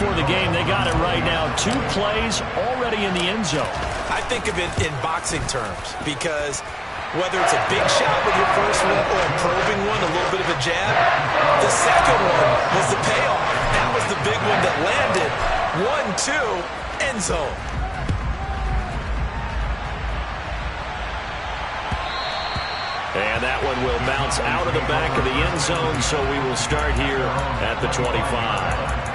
before the game. They got it right now. 2 plays already in the end zone. I think of it in boxing terms because whether it's a big shot with your first one or a probing one, a little bit of a jab, the second one was the payoff. That was the big one that landed. 1-2, end zone. And that one will bounce out of the back of the end zone, so we will start here at the 25.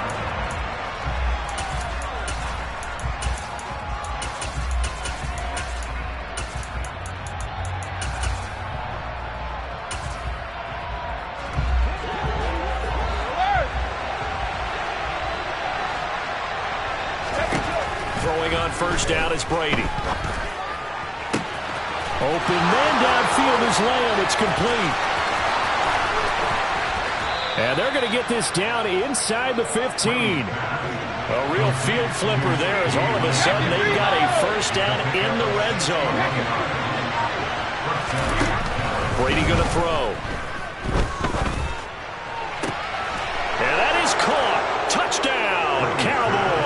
Throwing on first down is Brady. Open man downfield is Lamb. It's complete. And they're going to get this down inside the 15. A real field flipper there as all of a sudden they've got a first down in the red zone. Brady going to throw. And that is caught. Touchdown, Cowboys.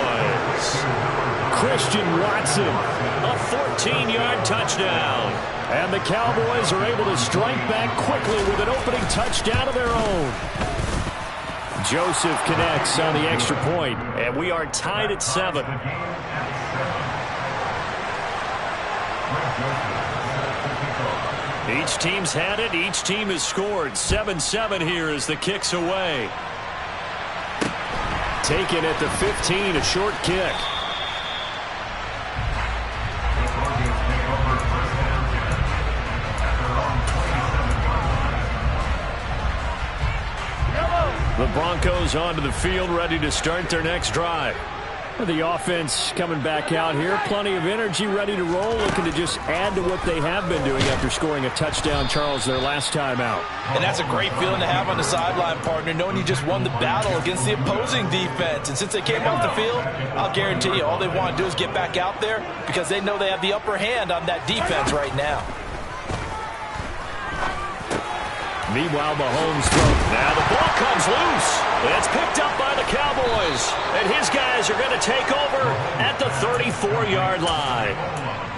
Christian Watson, a 14-yard touchdown. And the Cowboys are able to strike back quickly with an opening touchdown of their own. Joseph connects on the extra point, and we are tied at 7. Each team's had it. Each team has scored. 7-7 here as the kick's away. Taken at the 15, a short kick. The Broncos onto the field, ready to start their next drive. The offense coming back out here. Plenty of energy, ready to roll, looking to just add to what they have been doing after scoring a touchdown, Charles, their last time out. And that's a great feeling to have on the sideline, partner, knowing you just won the battle against the opposing defense. And since they came off the field, I'll guarantee you all they want to do is get back out there because they know they have the upper hand on that defense right now. Meanwhile, Mahomes throws. Now the ball comes loose. It's picked up by the Cowboys. And his guys are going to take over at the 34-yard line.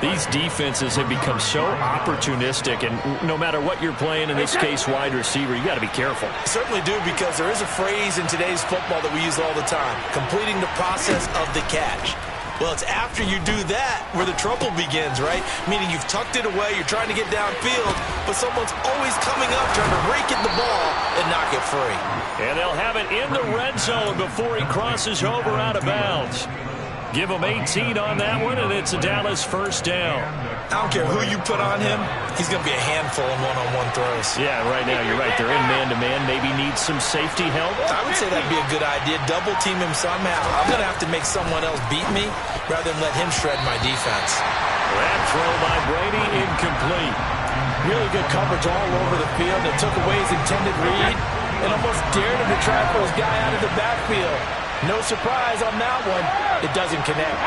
These defenses have become so opportunistic, and no matter what you're playing, in this case wide receiver, you got to be careful. Certainly do, because there is a phrase in today's football that we use all the time, completing the process of the catch. Well, it's after you do that where the trouble begins, right? Meaning you've tucked it away, you're trying to get downfield, but someone's always coming up trying to rake at the ball and knock it free. And they'll have it in the red zone before he crosses over out of bounds. Give him 18 on that one, and it's a Dallas first down. I don't care who you put on him, he's going to be a handful in one-on-one throws. Yeah, right now you're right. They're in man-to-man. Maybe needs some safety help. I would say that'd be a good idea. Double team him somehow. I'm going to have to make someone else beat me rather than let him shred my defense. That throw by Brady, incomplete. Really good coverage all over the field. It took away his intended read and almost dared him to try to pull his guy out of the backfield. No surprise on that one. It doesn't connect.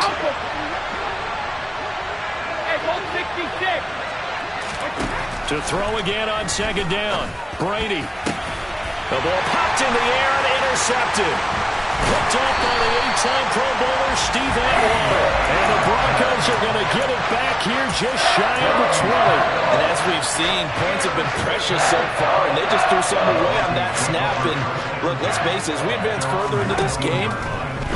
To throw again on second down. Brady. The ball popped in the air and intercepted. Picked off by the 8-time Pro Bowler Steve Atwater. And the Broncos are going to get it back here just shy of the 20. And as we've seen, points have been precious so far, and they just threw some away on that snap. And look, let's face it, as we advance further into this game,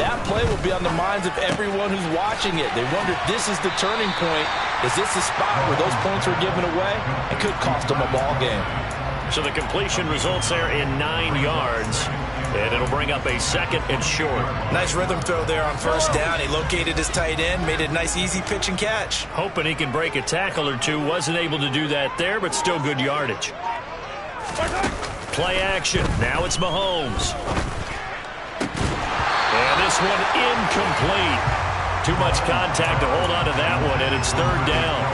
that play will be on the minds of everyone who's watching it. They wonder if this is the turning point. Is this the spot where those points were given away? It could cost them a ball game. So the completion results there in 9 yards. And it'll bring up a second and short. Nice rhythm throw there on first down. He located his tight end, made it a nice easy pitch and catch. Hoping he can break a tackle or two. Wasn't able to do that there, but still good yardage. Play action. Now it's Mahomes. And this one incomplete. Too much contact to hold on to that one, and it's third down.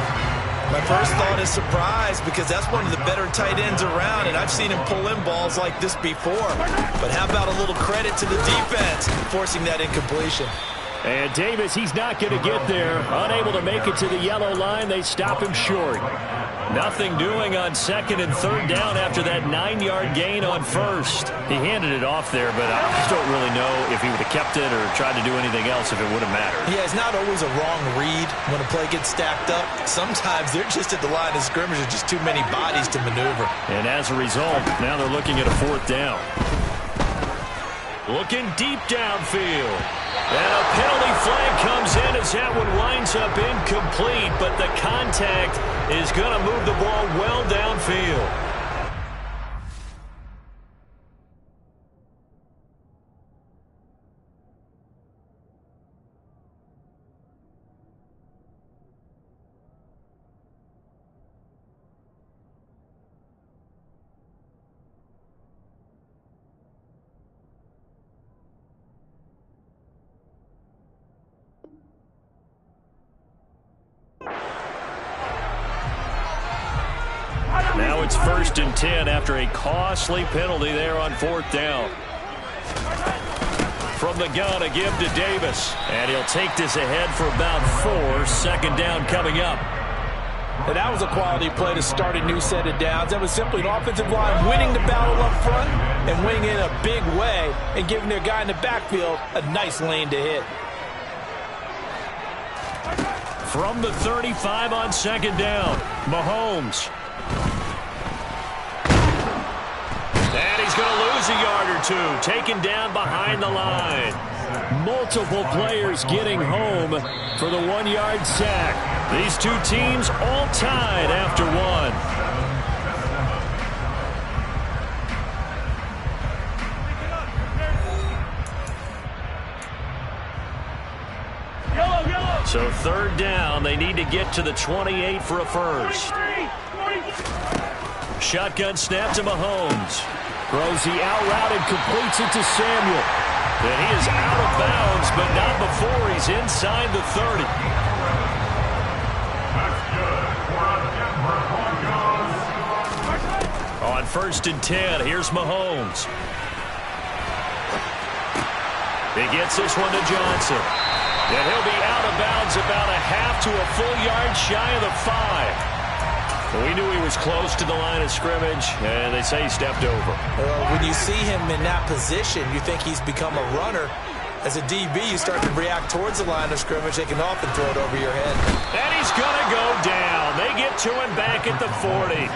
My first thought is surprise, because that's one of the better tight ends around, and I've seen him pull in balls like this before. But how about a little credit to the defense forcing that incompletion? And Davis, he's not going to get there. Unable to make it to the yellow line. They stop him short. Nothing doing on second and third down after that 9-yard gain on first. He handed it off there, but I just don't really know if he would have kept it or tried to do anything else if it would have mattered. Yeah, it's not always a wrong read when a play gets stacked up. Sometimes they're just at the line of scrimmage with just too many bodies to maneuver. And as a result, now they're looking at a fourth down. Looking deep downfield. And a penalty flag comes in as that one winds up incomplete, but the contact is going to move the ball well downfield. Now it's 1st and 10 after a costly penalty there on fourth down. From the gun, a give to Davis. And he'll take this ahead for about 4. Second down coming up. And that was a quality play to start a new set of downs. That was simply an offensive line winning the battle up front and winning in a big way and giving their guy in the backfield a nice lane to hit. From the 35 on second down, Mahomes. And he's going to lose a yard or two, taken down behind the line. Multiple players getting home for the 1-yard sack. These two teams all tied after one. So third down, they need to get to the 28 for a first. Shotgun snap to Mahomes. Throws the out route and completes it to Samuel. And he is out of bounds, but not before he's inside the 30. On 1st and 10, here's Mahomes. He gets this one to Johnson. And he'll be out of bounds about a half to a full yard shy of the 5. We knew he was close to the line of scrimmage, and they say he stepped over. When you see him in that position, you think he's become a runner. As a DB, you start to react towards the line of scrimmage. They can often throw it over your head. And he's going to go down. They get to him back at the 40.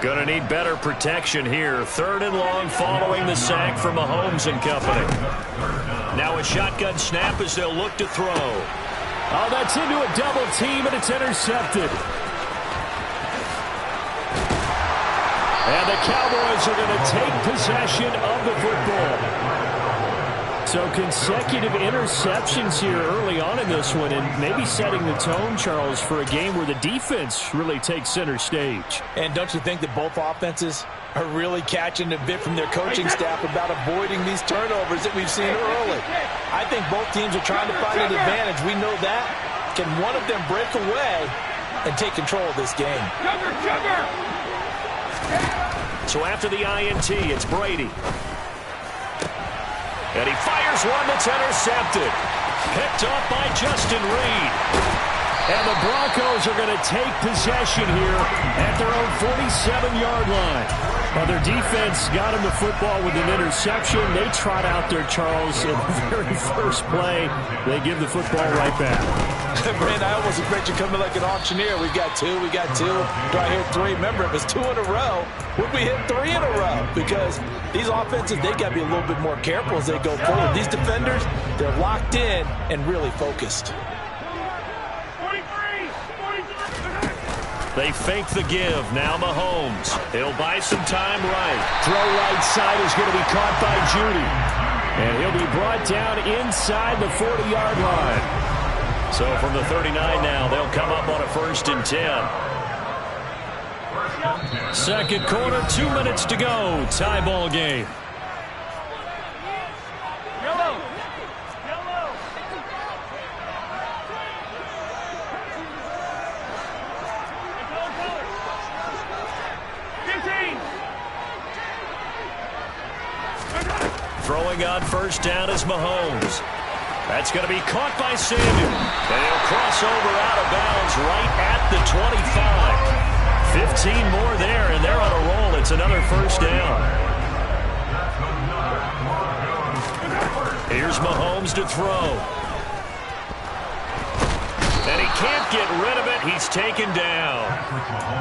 Going to need better protection here. 3rd and long following the sack from Mahomes and company. Now a shotgun snap as they'll look to throw. Oh, that's into a double team, and it's intercepted. And the Cowboys are going to take possession of the football. So consecutive interceptions here early on in this one, and maybe setting the tone, Charles, for a game where the defense really takes center stage. And don't you think that both offenses are really catching a bit from their coaching staff about avoiding these turnovers that we've seen early? I think both teams are trying to find an advantage. We know that. Can one of them break away and take control of this game? So after the INT, it's Brady. And he fires one that's intercepted. Picked off by Justin Reed. And the Broncos are going to take possession here at their own 47-yard line. Well, their defense got him the football with an interception. They trot out there, Charles, in the very first play. They give the football right back. Brand, I almost expect you coming like an auctioneer. We've got 2, we got 2. Do I hear 3? Remember, it was 2 in a row. Would we hit 3 in a row? Because these offenses, they got to be a little bit more careful as they go forward. These defenders, they're locked in and really focused. They fake the give. Now Mahomes. He'll buy some time right. Throw right side is going to be caught by Judy. And he'll be brought down inside the 40-yard line. So from the 39 now, they'll come up on a 1st and 10. Second quarter, 2 minutes to go. Tie ball game. Throwing on 1st down is Mahomes. That's going to be caught by Samuel. And he'll cross over out of bounds right at the 25. 15 more there, and they're on a roll. It's another first down. Here's Mahomes to throw. And he can't get rid of it. He's taken down.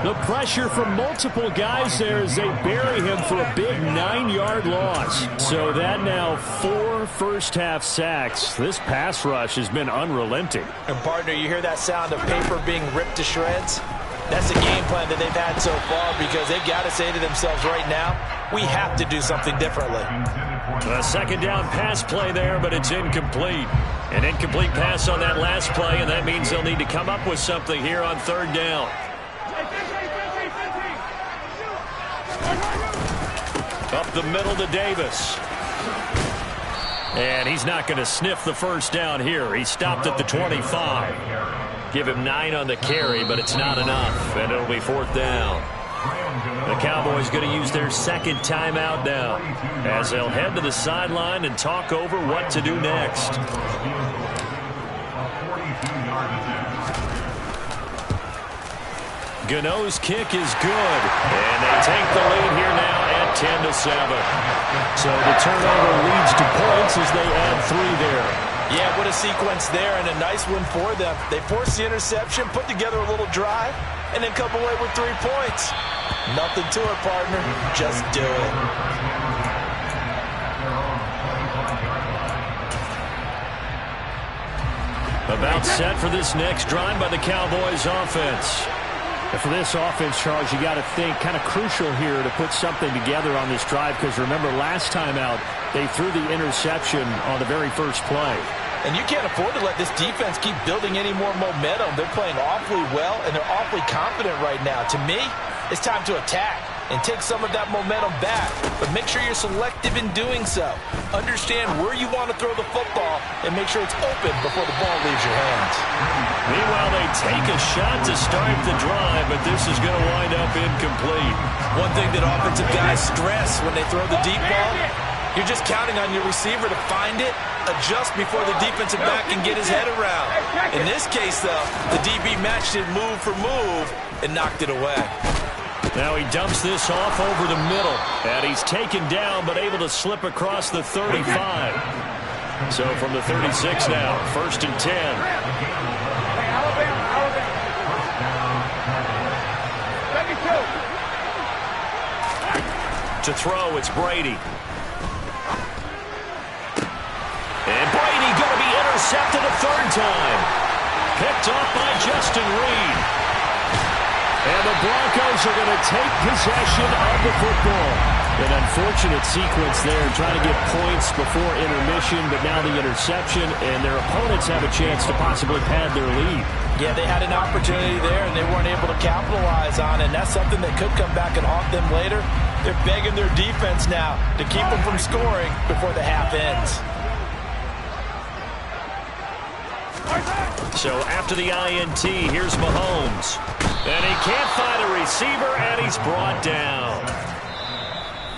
The pressure from multiple guys there as they bury him for a big 9-yard loss. So that now 4 first-half sacks. This pass rush has been unrelenting. And, partner, you hear that sound of paper being ripped to shreds? That's the game plan that they've had so far because they've got to say to themselves right now, we have to do something differently. A second down pass play there, but it's incomplete. An incomplete pass on that last play, and that means they'll need to come up with something here on third down. Up the middle to Davis. And he's not going to sniff the first down here. He stopped at the 25. Give him 9 on the carry, but it's not enough, and it'll be fourth down. The Cowboys going to use their second timeout now as they'll head to the sideline and talk over what to do next. Gano's kick is good, and they take the lead here now at 10-7. So the turnover leads to points as they add 3 there. Yeah, what a sequence there, and a nice one for them. They forced the interception, put together a little drive, and then come away with 3 points. Nothing to it, partner. Just do it. About set for this next drive by the Cowboys offense. And for this offense, Charles, you got to think kind of crucial here to put something together on this drive because remember last time out they threw the interception on the very first play. And you can't afford to let this defense keep building any more momentum. They're playing awfully well, and they're awfully confident right now. To me, it's time to attack and take some of that momentum back. But make sure you're selective in doing so. Understand where you want to throw the football and make sure it's open before the ball leaves your hands. Meanwhile, they take a shot to start the drive, but this is going to wind up incomplete. One thing that offensive guys stress when they throw the deep ball, you're just counting on your receiver to find it, adjust before the defensive back can get his head around. In this case, though, the DB matched it move for move and knocked it away. Now he dumps this off over the middle, and he's taken down but able to slip across the 35. So from the 36 now, 1st and 10. To throw, it's Brady. And Brady going to be intercepted a 3rd time. Picked off by Justin Reed. And the Broncos are going to take possession of the football. An unfortunate sequence there, trying to get points before intermission, but now the interception, and their opponents have a chance to possibly pad their lead. Yeah, they had an opportunity there, and they weren't able to capitalize on it, and that's something that could come back and haunt them later. They're begging their defense now to keep them from scoring before the half ends. So after the INT, here's Mahomes. And he can't find a receiver, and he's brought down.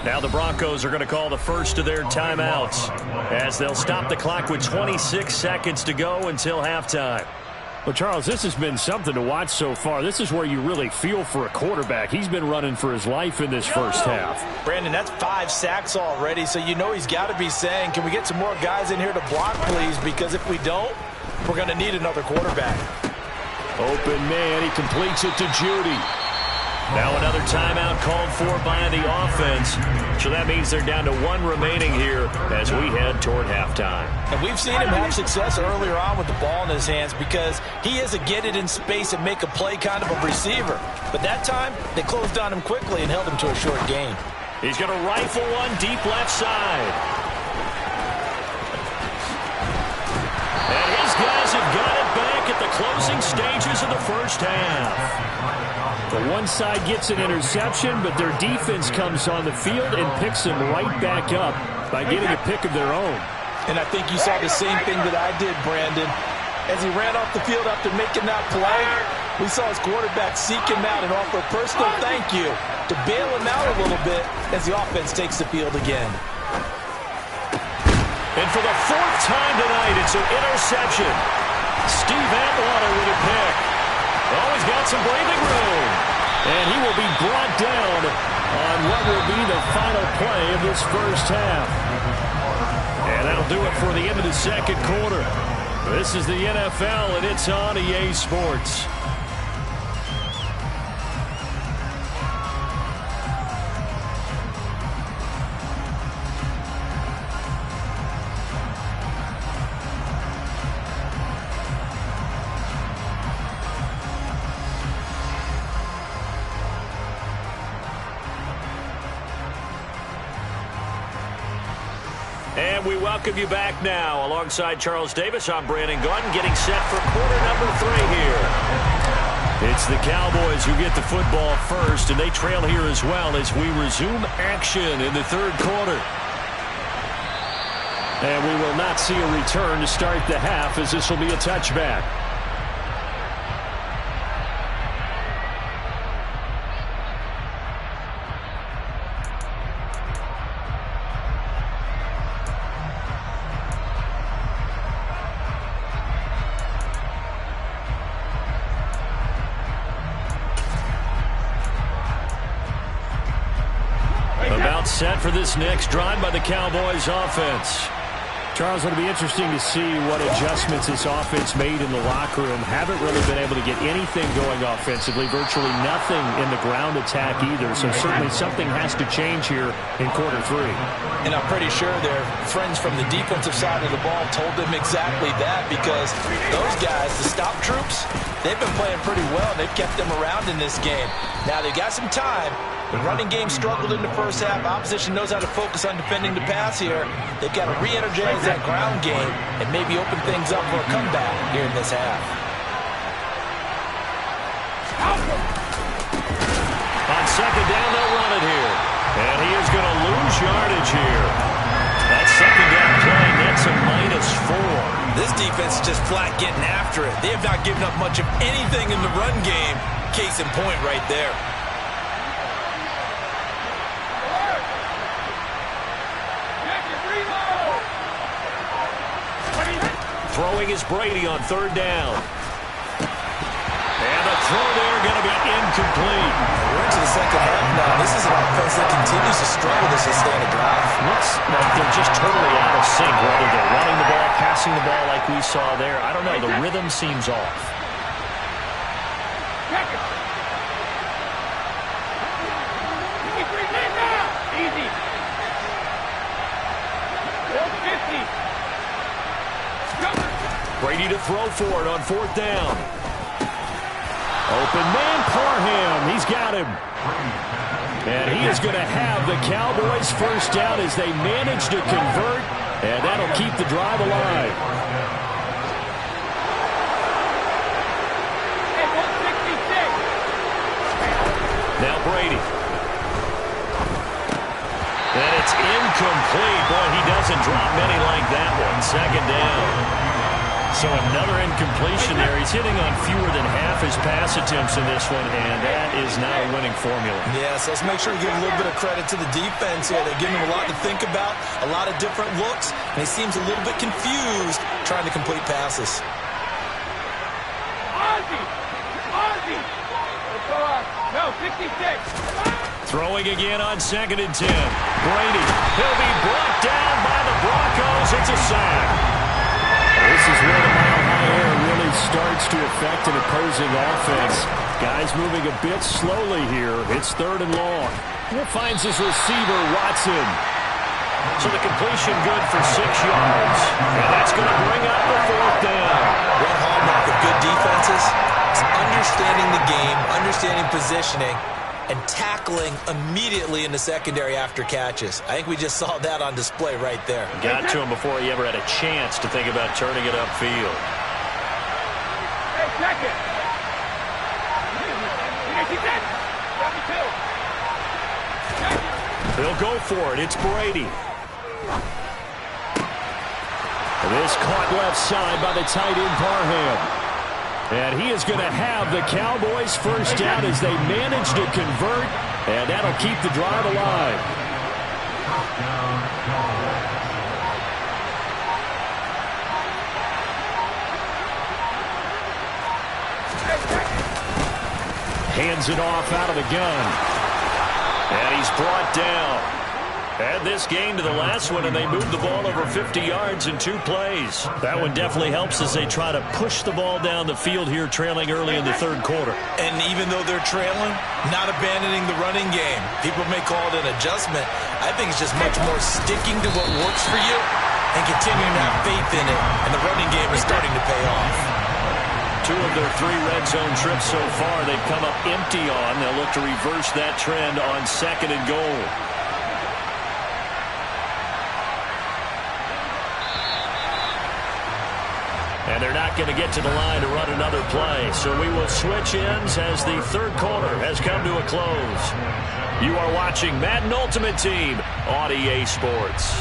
Now the Broncos are going to call the first of their timeouts as they'll stop the clock with 26 seconds to go until halftime. Well, Charles, this has been something to watch so far. This is where you really feel for a quarterback. He's been running for his life in this first half. Brandon, that's 5 sacks already, so you know he's got to be saying, can we get some more guys in here to block, please? Because if we don't, we're going to need another quarterback. Open man, he completes it to Judy. Now another timeout called for by the offense. So that means they're down to 1 remaining here as we head toward halftime. And we've seen him have success earlier on with the ball in his hands because he is a get it in space and make a play kind of a receiver. But that time, they closed on him quickly and held him to a short gain. He's going to rifle one deep left side. And his guys have got it back at the closing stages of the first half. The one side gets an interception, but their defense comes on the field and picks them right back up by getting a pick of their own. And I think you saw the same thing that I did, Brandon. As he ran off the field after making that play, we saw his quarterback seek him out and offer a personal thank you to bail him out a little bit as the offense takes the field again. And for the 4th time tonight, it's an interception. Steve Atwater with a pick. Oh, he's got some breathing room. And he will be brought down on what will be the final play of this first half. And that'll do it for the end of the second quarter. This is the NFL, and it's on EA Sports. And we welcome you back now. Alongside Charles Davis, I'm Brandon Gaudin, getting set for quarter number 3 here. It's the Cowboys who get the football first, and they trail here as well as we resume action in the third quarter. And we will not see a return to start the half, as this will be a touchback. Set for this next drive by the Cowboys offense. Charles, it'll be interesting to see what adjustments this offense made in the locker room. Haven't really been able to get anything going offensively. Virtually nothing in the ground attack either. So certainly something has to change here in quarter 3. And I'm pretty sure their friends from the defensive side of the ball told them exactly that, because those guys, the stop troops, they've been playing pretty well. They've kept them around in this game. Now they've got some time. The running game struggled in the first half. Opposition knows how to focus on defending the pass here. They've got to re-energize that ground game and maybe open things up for a comeback here in this half. On second down, they'll run it here. And he is going to lose yardage here. That second down play nets a -4. This defense is just flat getting after it. They have not given up much of anything in the run game. Case in point right there. Throwing is Brady on third down. And the throw there going to be incomplete. We're into the second half now. This is an offense that continues to struggle to sustain a drive. Looks like they're just totally out of sync, whether they're running the ball, passing the ball like we saw there. I don't know. The rhythm seems off. Brady to throw for it on fourth down. Open man, Parham. He's got him. And he is going to have the Cowboys first down as they manage to convert, and that'll keep the drive alive. Now Brady. And it's incomplete. Boy, he doesn't drop many like that one. Second down. So another incompletion there. He's hitting on fewer than half his pass attempts in this one, and that is not a winning formula. Yes, let's make sure we give a little bit of credit to the defense here. They're giving him a lot to think about, a lot of different looks, and he seems a little bit confused trying to complete passes. No, 66. Throwing again on 2nd and 10. Brady, he'll be brought down by the Broncos. It's a sack. This is where the mile-high air really starts to affect an opposing offense. Guys moving a bit slowly here. It's 3rd and long. Here finds his receiver, Watson. So the completion good for 6 yards. And that's going to bring up the 4th down. One hallmark of good defenses is understanding the game, understanding positioning, and tackling immediately in the secondary after catches. I think we just saw that on display right there. Got to him before he ever had a chance to think about turning it upfield. Hey, check it. He'll go for it. It's Brady. And this caught left side by the tight end Parham. And he is going to have the Cowboys first down as they manage to convert, and that'll keep the drive alive. Hands it off out of the gun. And he's brought down. Add this game to the last one, and they moved the ball over 50 yards in 2 plays. That one definitely helps as they try to push the ball down the field here, trailing early in the third quarter. And even though they're trailing, not abandoning the running game. People may call it an adjustment. I think it's just much more sticking to what works for you and continuing to have faith in it. And the running game is starting to pay off. 2 of their 3 red zone trips so far, they've come up empty on. They'll look to reverse that trend on 2nd and goal. And they're not going to get to the line to run another play. So we will switch ends as the third quarter has come to a close. You are watching Madden Ultimate Team on EA Sports.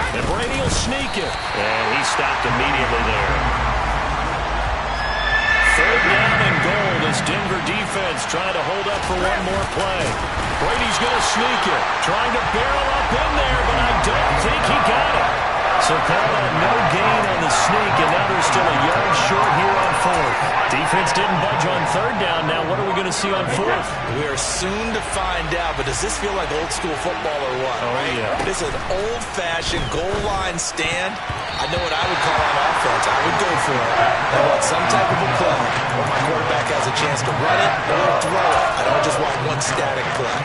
And Brady will sneak it. And he stopped immediately there. 3rd down and goal. This Denver defense trying to hold up for one more play. Brady's going to sneak it. Trying to barrel up in there, but I don't think he got it. So call that no gain on the sneak, and now they're still a yard short here on 4th. Defense didn't budge on 3rd down. Now what are we going to see on 4th? We are soon to find out, but does this feel like old school football or what? Oh, right? yeah. This is an old-fashioned goal line stand. I know what I would call on offense. I would go for it. I want some type of a play where my quarterback has a chance to run it or throw it. I don't just want one static play.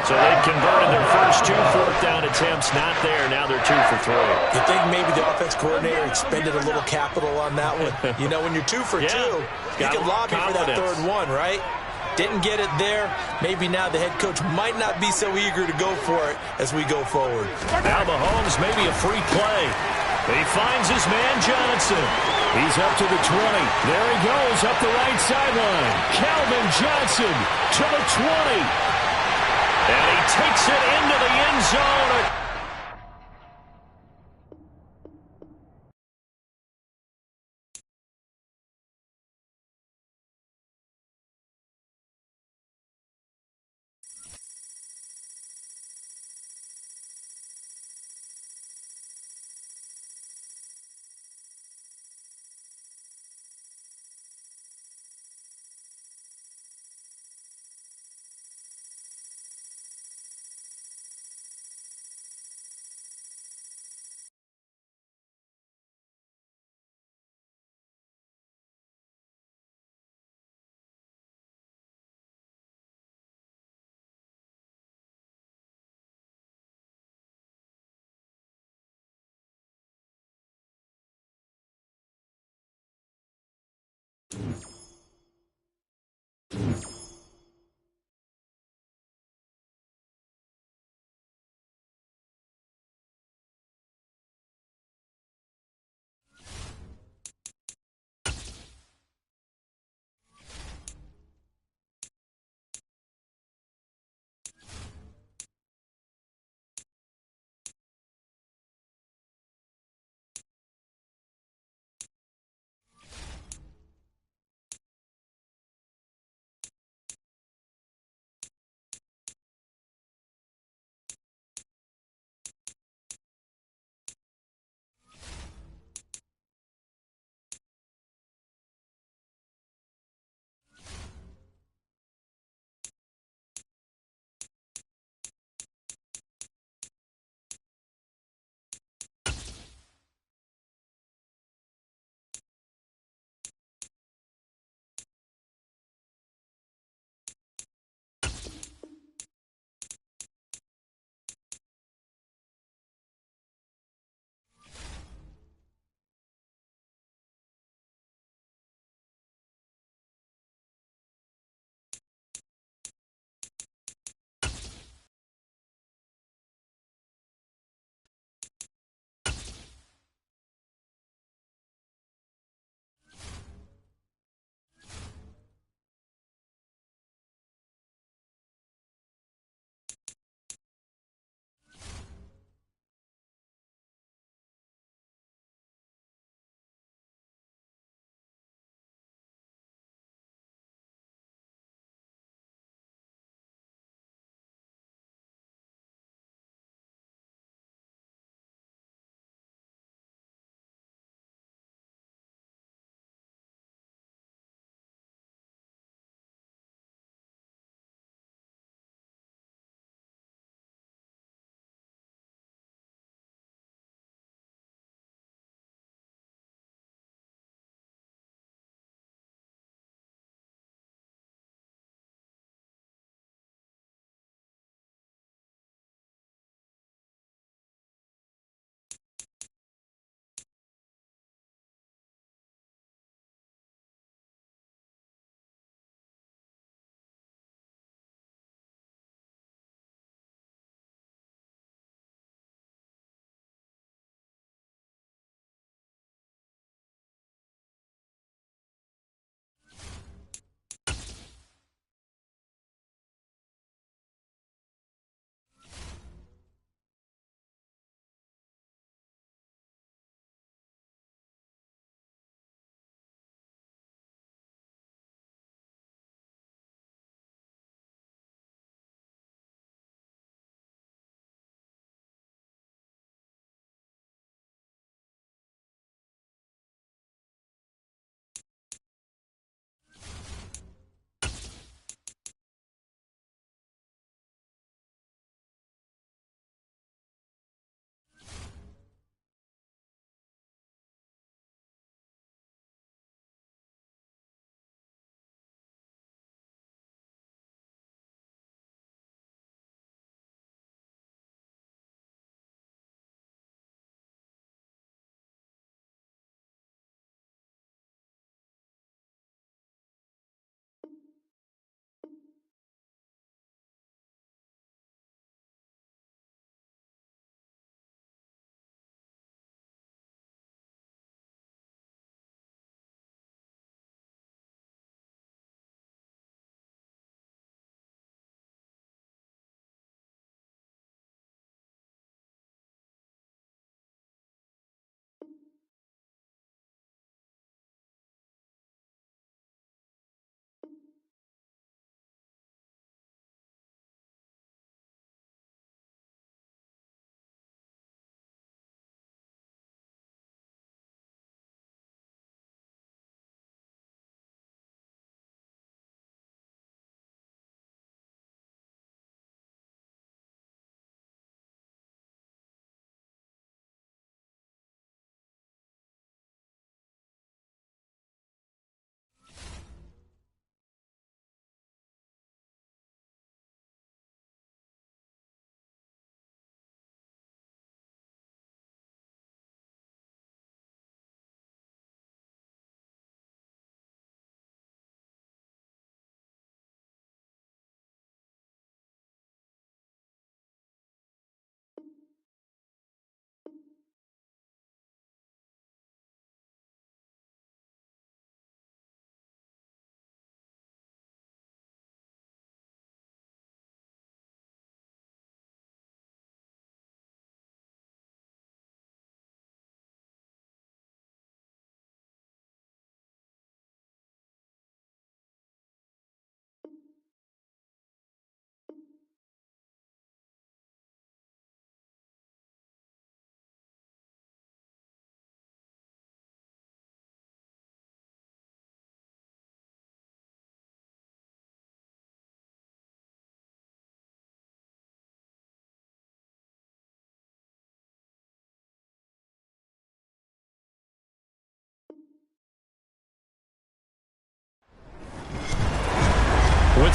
So they've converted their first 2 4th down attempts. Not there. Now they're 2 for 3. You think maybe the offense coordinator expended a little capital on that one? You know, when you're 2 for 2, you can lobby for that 3rd one, right? Didn't get it there. Maybe now the head coach might not be so eager to go for it as we go forward. Now Mahomes, maybe a free play. He finds his man Johnson. He's up to the 20. There he goes up the right sideline. Calvin Johnson to the 20. And he takes it into the end zone.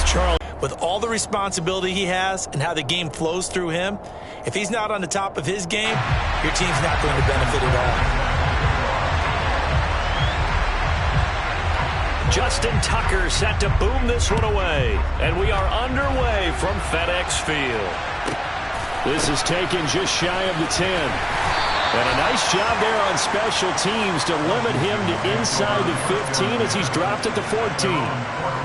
Charles. With all the responsibility he has and how the game flows through him, if he's not on the top of his game, your team's not going to benefit at all. Justin Tucker set to boom this one away. And we are underway from FedEx Field. This is taken just shy of the 10. And a nice job there on special teams to limit him to inside the 15 as he's dropped at the 14.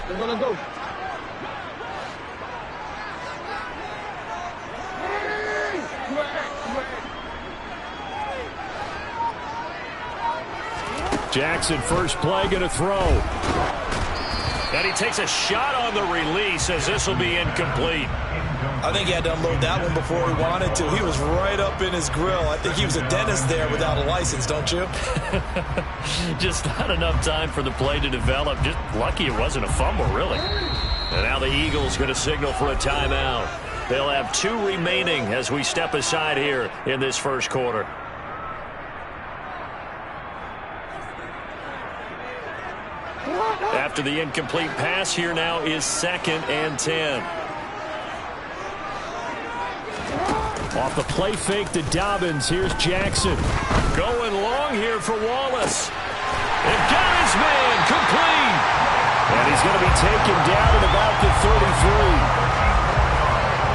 They're gonna go. Jackson first play gonna throw. And he takes a shot on the release as this will be incomplete. I think he had to unload that one before he wanted to. He was right up in his grill. I think he was a dentist there without a license, don't you? Just not enough time for the play to develop. Just lucky it wasn't a fumble, really. And now the Eagles going to signal for a timeout. They'll have 2 remaining as we step aside here in this first quarter. After the incomplete pass, here now is 2nd and 10. Off the play fake to Dobbins. Here's Jackson. Going long here for Wallace. And got his man complete. And he's going to be taken down at about the 33.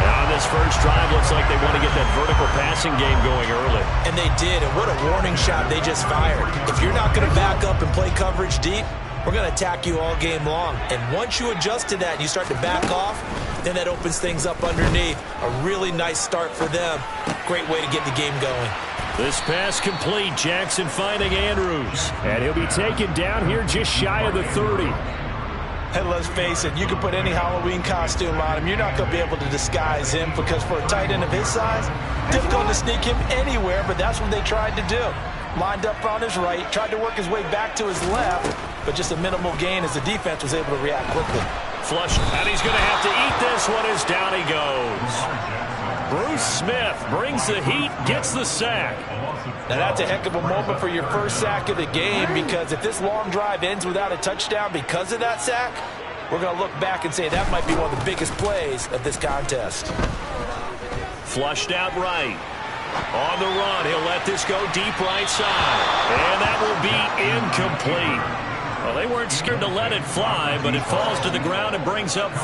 Now on this first drive, looks like they want to get that vertical passing game going early. And they did, and what a warning shot they just fired. If you're not going to back up and play coverage deep, we're going to attack you all game long. And once you adjust to that and you start to back off, then that opens things up underneath. A really nice start for them. Great way to get the game going. This pass complete. Jackson finding Andrews. And he'll be taken down here just shy of the 30. And let's face it, you can put any Halloween costume on him. You're not going to be able to disguise him because for a tight end of his size, difficult to sneak him anywhere, but that's what they tried to do. Lined up on his right, tried to work his way back to his left, but just a minimal gain as the defense was able to react quickly. Flush, and he's going to have to eat this one as down he goes. Bruce Smith brings the heat, gets the sack. Now that's a heck of a moment for your first sack of the game, because if this long drive ends without a touchdown because of that sack, we're going to look back and say that might be one of the biggest plays of this contest. Flushed out right. On the run, he'll let this go deep right side. And that will be incomplete. Well, they weren't scared to let it fly, but it falls to the ground and brings up